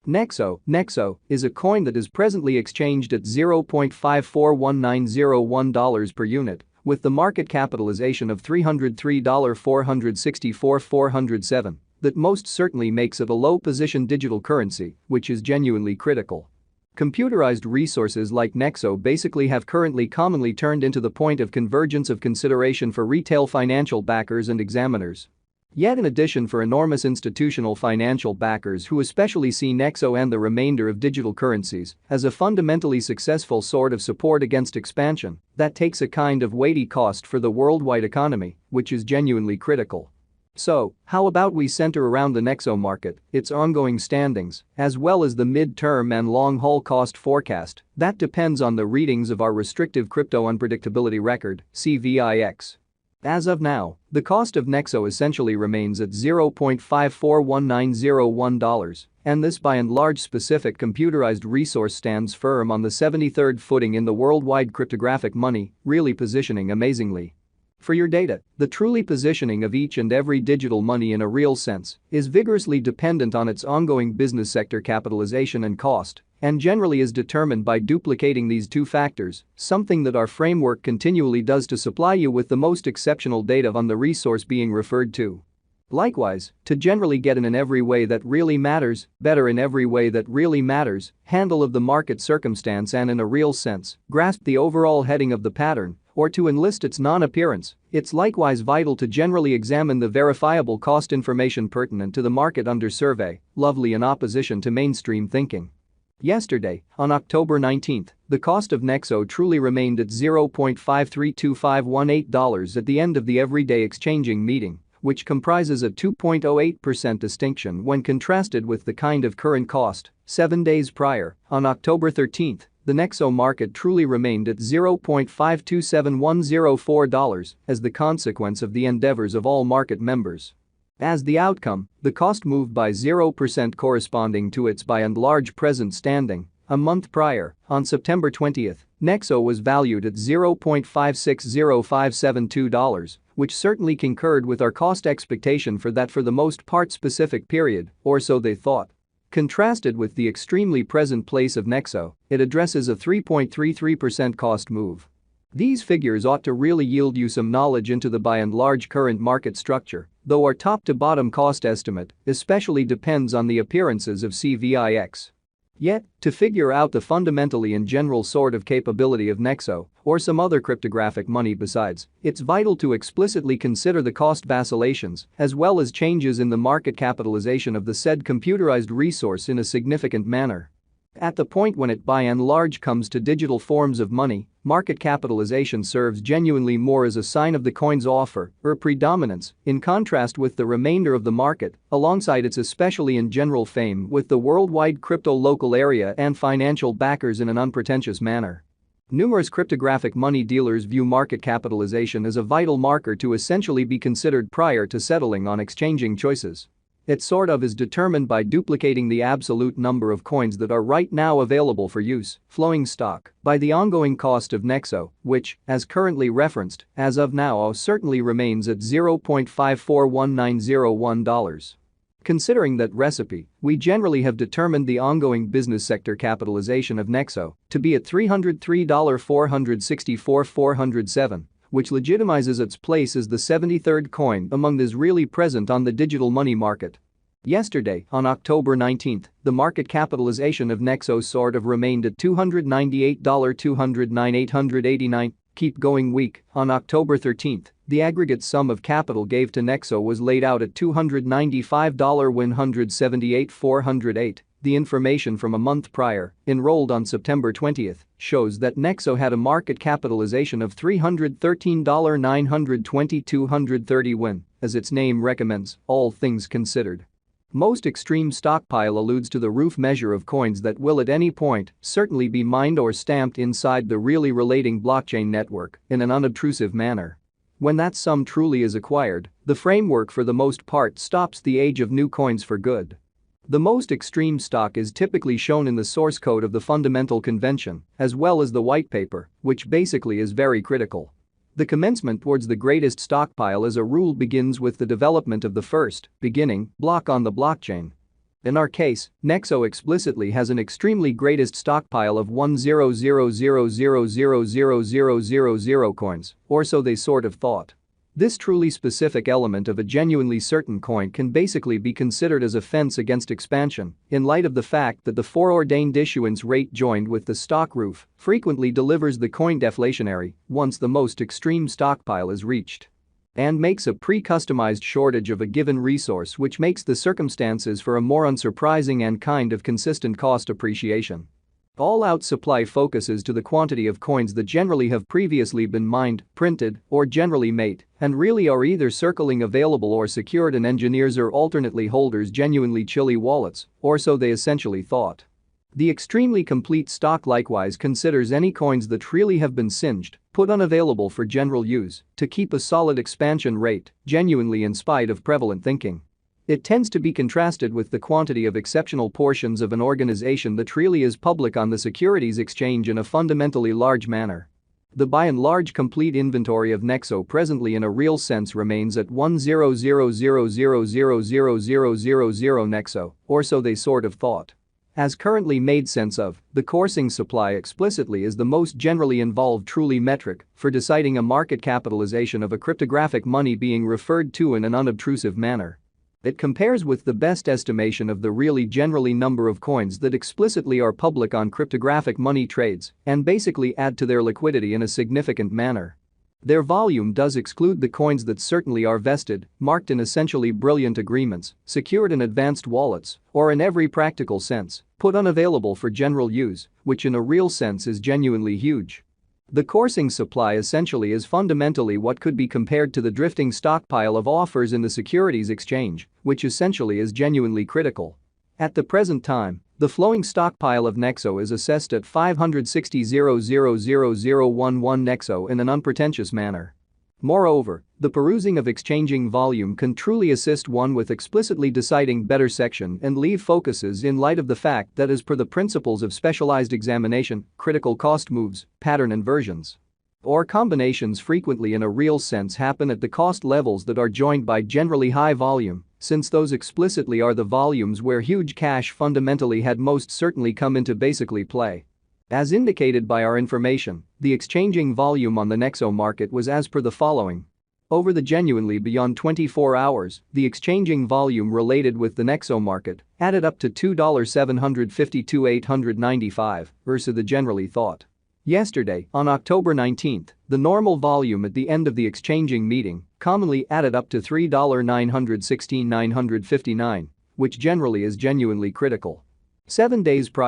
Nexo is a coin that is presently exchanged at $0.541901 per unit, with the market capitalization of $303,464,407. That most certainly makes it a low-position digital currency, which is genuinely critical. Computerized resources like Nexo basically have currently commonly turned into the point of convergence of consideration for retail financial backers and examiners. Yet in addition for enormous institutional financial backers who especially see Nexo and the remainder of digital currencies as a fundamentally successful sort of support against expansion that takes a kind of weighty cost for the worldwide economy, which is genuinely critical. So, how about we center around the Nexo market, its ongoing standings, as well as the mid-term and long-haul cost forecast that depends on the readings of our restrictive crypto unpredictability record, CVIX. As of now, the cost of Nexo essentially remains at $0.541901, and this by and large specific computerized resource stands firm on the 73rd footing in the worldwide cryptographic money, really positioning amazingly. For your data, the truly positioning of each and every digital money in a real sense is vigorously dependent on its ongoing business sector capitalization and cost, and generally is determined by duplicating these two factors, something that our framework continually does to supply you with the most exceptional data on the resource being referred to. Likewise, to generally get in every way that really matters, better in every way that really matters, handle of the market circumstance and in a real sense, grasp the overall heading of the pattern, or to enlist its non-appearance, it's likewise vital to generally examine the verifiable cost information pertinent to the market under survey, lovely in opposition to mainstream thinking. Yesterday, on October 19, the cost of Nexo truly remained at $0.532518 at the end of the everyday exchanging meeting, which comprises a 2.08% distinction when contrasted with the kind of current cost 7 days prior. On October 13, the Nexo market truly remained at $0.527104 as the consequence of the endeavors of all market members. As the outcome, the cost moved by 0% corresponding to its by and large present standing. A month prior, on September 20, Nexo was valued at $0.560572, which certainly concurred with our cost expectation for that for the most part specific period, or so they thought. Contrasted with the extremely present place of Nexo, it addresses a 3.33% cost move. These figures ought to really yield you some knowledge into the by and large current market structure, though our top-to-bottom cost estimate especially depends on the appearances of CVIX. Yet, to figure out the fundamentally and general sort of capability of Nexo, or some other cryptographic money besides, it's vital to explicitly consider the cost vacillations as well as changes in the market capitalization of the said computerized resource in a significant manner. At the point when it by and large comes to digital forms of money, market capitalization serves genuinely more as a sign of the coin's offer or predominance in contrast with the remainder of the market, alongside its especially in general fame with the worldwide crypto local area and financial backers in an unpretentious manner. Numerous cryptographic money dealers view market capitalization as a vital marker to essentially be considered prior to settling on exchanging choices. It sort of is determined by duplicating the absolute number of coins that are right now available for use, flowing stock, by the ongoing cost of Nexo, which, as currently referenced, as of now certainly remains at $0.541901. Considering that recipe, we generally have determined the ongoing business sector capitalization of Nexo to be at $303,464,407. Which legitimizes its place as the 73rd coin among those really present on the digital money market. Yesterday, on October 19, the market capitalization of Nexo sort of remained at $298,209,889. Keep going week. On October 13, the aggregate sum of capital gave to Nexo was laid out at $295,178,408. The information from a month prior, enrolled on September 20, shows that Nexo had a market capitalization of $313,920,230 win, as its name recommends, all things considered. Most extreme stockpile alludes to the roof measure of coins that will at any point certainly be mined or stamped inside the really relating blockchain network in an unobtrusive manner. When that sum truly is acquired, the framework for the most part stops the age of new coins for good. The most extreme stock is typically shown in the source code of the fundamental convention, as well as the white paper, which basically is very critical. The commencement towards the greatest stockpile as a rule begins with the development of the first, beginning, block on the blockchain. In our case, Nexo explicitly has an extremely greatest stockpile of 100,000,000,000 coins, or so they sort of thought. This truly specific element of a genuinely certain coin can basically be considered as a fence against expansion in light of the fact that the foreordained issuance rate joined with the stock roof frequently delivers the coin deflationary once the most extreme stockpile is reached, and makes a pre-customized shortage of a given resource, which makes the circumstances for a more unsurprising and kind of consistent cost appreciation. All-out supply focuses to the quantity of coins that generally have previously been mined, printed, or generally made, and really are either circling available or secured in engineers' or alternately holders' genuinely chilly wallets, or so they essentially thought. The extremely complete stock likewise considers any coins that really have been singed, put unavailable for general use, to keep a solid expansion rate, genuinely in spite of prevalent thinking. It tends to be contrasted with the quantity of exceptional portions of an organization that really is public on the securities exchange in a fundamentally large manner. The by and large complete inventory of Nexo presently in a real sense remains at 100,000,000,000 Nexo, or so they sort of thought. As currently made sense of, the coursing supply explicitly is the most generally involved truly metric for deciding a market capitalization of a cryptographic money being referred to in an unobtrusive manner. It compares with the best estimation of the really generally number of coins that explicitly are public on cryptographic money trades and basically add to their liquidity in a significant manner. Their volume does exclude the coins that certainly are vested, marked in essentially brilliant agreements, secured in advanced wallets, or in every practical sense, put unavailable for general use, which in a real sense is genuinely huge. The coursing supply essentially is fundamentally what could be compared to the drifting stockpile of offers in the securities exchange, which essentially is genuinely critical. At the present time, the flowing stockpile of Nexo is assessed at 560,000,011 Nexo in an unpretentious manner. Moreover, the perusing of exchanging volume can truly assist one with explicitly deciding better section and leave focuses in light of the fact that as per the principles of specialized examination, critical cost moves, pattern inversions, or combinations frequently in a real sense happen at the cost levels that are joined by generally high volume, since those explicitly are the volumes where huge cash fundamentally had most certainly come into basically play. As indicated by our information, the exchanging volume on the Nexo market was as per the following. Over the genuinely beyond 24 hours, the exchanging volume related with the Nexo market added up to $2,752,895 versus the generally thought. Yesterday, on October 19, the normal volume at the end of the exchanging meeting commonly added up to $3,916,959, which generally is genuinely critical. 7 days prior